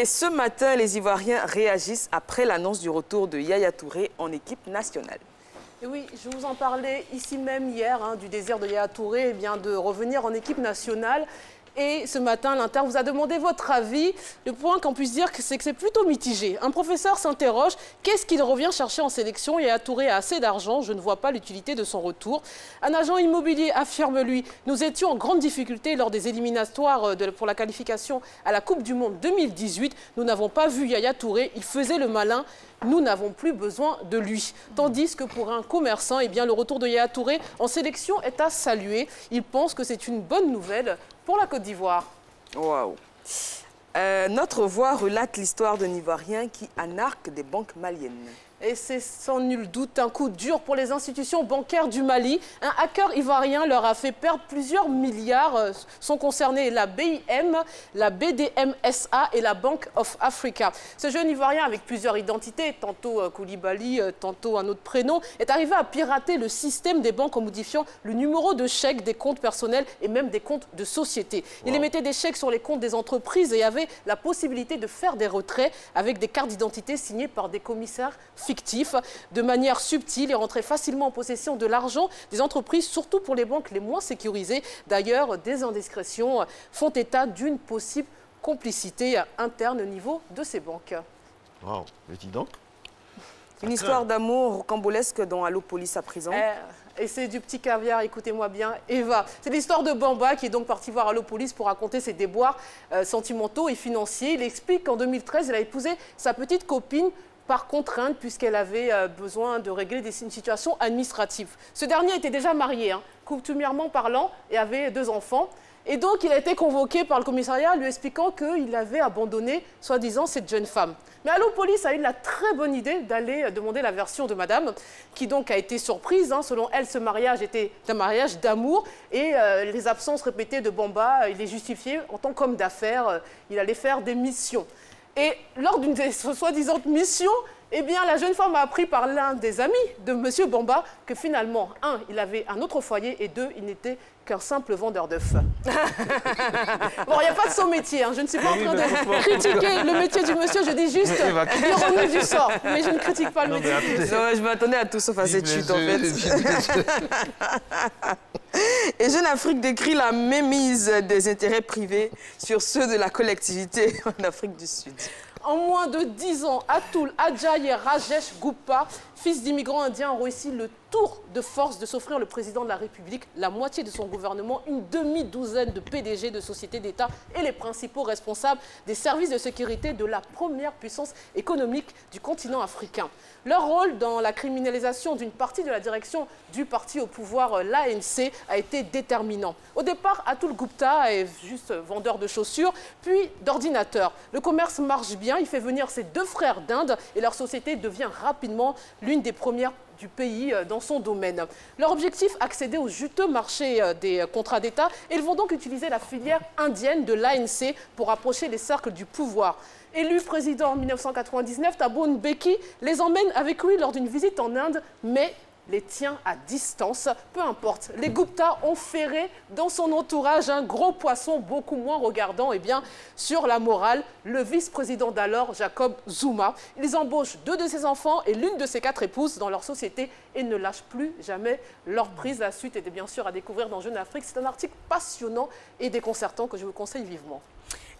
Et ce matin, les Ivoiriens réagissent après l'annonce du retour de Yaya Touré en équipe nationale. Et oui, je vous en parlais ici même hier, du désir de Yaya Touré de revenir en équipe nationale. Et ce matin, l'Inter vous a demandé votre avis. Le point qu'on puisse dire, c'est que c'est plutôt mitigé. Un professeur s'interroge, qu'est-ce qu'il revient chercher en sélection? Yaya Touré a assez d'argent, je ne vois pas l'utilité de son retour. Un agent immobilier affirme, lui, nous étions en grande difficulté lors des éliminatoires pour la qualification à la Coupe du Monde 2018. Nous n'avons pas vu Yaya Touré, il faisait le malin. Nous n'avons plus besoin de lui. Tandis que pour un commerçant, le retour de Yaya Touré en sélection est à saluer. Il pense que c'est une bonne nouvelle pour la Côte d'Ivoire. Waouh. Notre voix relate l'histoire d'un Ivoirien qui anarque des banques maliennes. Et c'est sans nul doute un coup dur pour les institutions bancaires du Mali. Un hacker ivoirien leur a fait perdre plusieurs milliards. Sont concernés la BIM, la BDMSA et la Bank of Africa. Ce jeune Ivoirien avec plusieurs identités, tantôt Koulibaly, tantôt un autre prénom, est arrivé à pirater le système des banques en modifiant le numéro de chèque des comptes personnels et même des comptes de société. Il émettait des chèques sur les comptes des entreprises et avait la possibilité de faire des retraits avec des cartes d'identité signées par des commissaires fictif. De manière subtile et rentrer facilement en possession de l'argent des entreprises, surtout pour les banques les moins sécurisées. D'ailleurs, des indiscrétions font état d'une possible complicité interne au niveau de ces banques. Waouh, mais dis donc. Une histoire d'amour rocambolesque dans Allo Police à présent. Et c'est du petit caviar, écoutez-moi bien, Eva. C'est l'histoire de Bamba qui est donc parti voir Allo Police pour raconter ses déboires sentimentaux et financiers. Il explique qu'en 2013, il a épousé sa petite copine par contrainte, puisqu'elle avait besoin de régler une situation administrative. Ce dernier était déjà marié, coutumièrement parlant, et avait 2 enfants. Et donc, il a été convoqué par le commissariat lui expliquant qu'il avait abandonné, soi-disant, cette jeune femme. Mais Allo Police a eu la très bonne idée d'aller demander la version de madame, qui donc a été surprise. Selon elle, ce mariage était un mariage d'amour et les absences répétées de Bamba, il les justifiait en tant qu'homme d'affaires. Il allait faire des missions. Et lors d'une des soi-disant missions, la jeune femme a appris par l'un des amis de M. Bamba que finalement, 1, il avait un autre foyer et 2, il n'était qu'un simple vendeur d'œufs. Bon, il n'y a pas de son métier, je ne suis pas en train de critiquer le métier du monsieur, je dis juste l'ironie du sort, mais je ne critique pas le métier du monsieur. Non, je m'attendais à tout sauf à cette chute en fait. Et Jeune Afrique décrit la mémise des intérêts privés sur ceux de la collectivité en Afrique du Sud. En moins de 10 ans, Atul Adjaye et Rajesh Gupta, fils d'immigrants indiens, ont réussi le tour de force de s'offrir le président de la République, la moitié de son gouvernement, une demi-douzaine de PDG de sociétés d'État et les principaux responsables des services de sécurité de la première puissance économique du continent africain. Leur rôle dans la criminalisation d'une partie de la direction du parti au pouvoir, l'ANC, a été déterminant. Au départ, Atul Gupta est juste vendeur de chaussures, puis d'ordinateurs. Le commerce marche bien, il fait venir ses 2 frères d'Inde et leur société devient rapidement l'une des premières du pays dans son domaine. Leur objectif, accéder au juteux marché des contrats d'État, et ils vont donc utiliser la filière indienne de l'ANC pour approcher les cercles du pouvoir. Élu président en 1999, Thabo Mbeki les emmène avec lui lors d'une visite en Inde, mais les tient à distance. Peu importe, les Gupta ont ferré dans son entourage un gros poisson beaucoup moins regardant sur la morale, le vice-président d'alors, Jacob Zuma. Ils embauchent 2 de ses enfants et l'une de ses 4 épouses dans leur société et ne lâchent plus jamais leur prise. La suite était bien sûr à découvrir dans Jeune Afrique. C'est un article passionnant et déconcertant que je vous conseille vivement.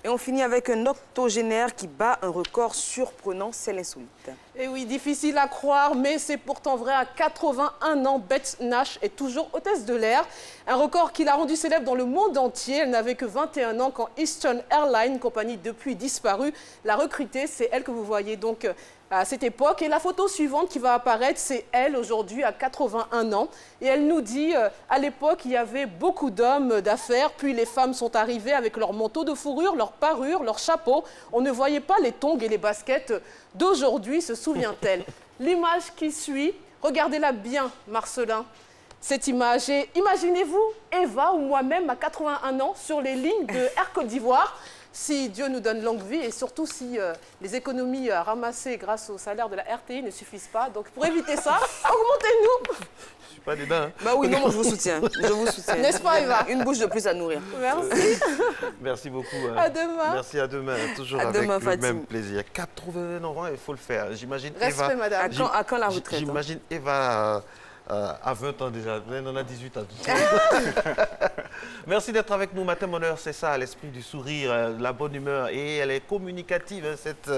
Et on finit avec un octogénaire qui bat un record surprenant, c'est l'insolite. Et oui, difficile à croire, mais c'est pourtant vrai. À 81 ans, Beth Nash est toujours hôtesse de l'air. Un record qui l'a rendue célèbre dans le monde entier. Elle n'avait que 21 ans quand Eastern Airlines, compagnie depuis disparue, l'a recrutée. C'est elle que vous voyez donc à cette époque. Et la photo suivante qui va apparaître, c'est elle aujourd'hui à 81 ans. Et elle nous dit, à l'époque, il y avait beaucoup d'hommes d'affaires, puis les femmes sont arrivées avec leurs manteaux de fourrure, leurs parures, leurs chapeaux. On ne voyait pas les tongs et les baskets d'aujourd'hui, se souvient-elle. L'image qui suit, regardez-la bien, Marcelin. Cette image, et imaginez-vous Eva ou moi-même à 81 ans sur les lignes de Air Côte d'Ivoire. si Dieu nous donne longue vie et surtout si les économies ramassées grâce au salaire de la RTI ne suffisent pas. Donc pour éviter ça, augmentez-nous. Je suis pas dedans. Hein. Bah oui, non, moi je vous soutiens. Je vous soutiens. N'est-ce pas, Eva? Une bouche de plus à nourrir. Merci. Merci beaucoup. Hein. À demain. Merci, à demain. Toujours À avec demain, le Fatim. même plaisir. 89 ans, il faut le faire. J'imagine Respect, Eva. madame. À quand la retraite? J'imagine Eva à 20 ans déjà. Elle en a 18 ans. Merci d'être avec nous. Matin Bonheur, c'est ça, l'esprit du sourire, la bonne humeur. Et elle est communicative, hein, cette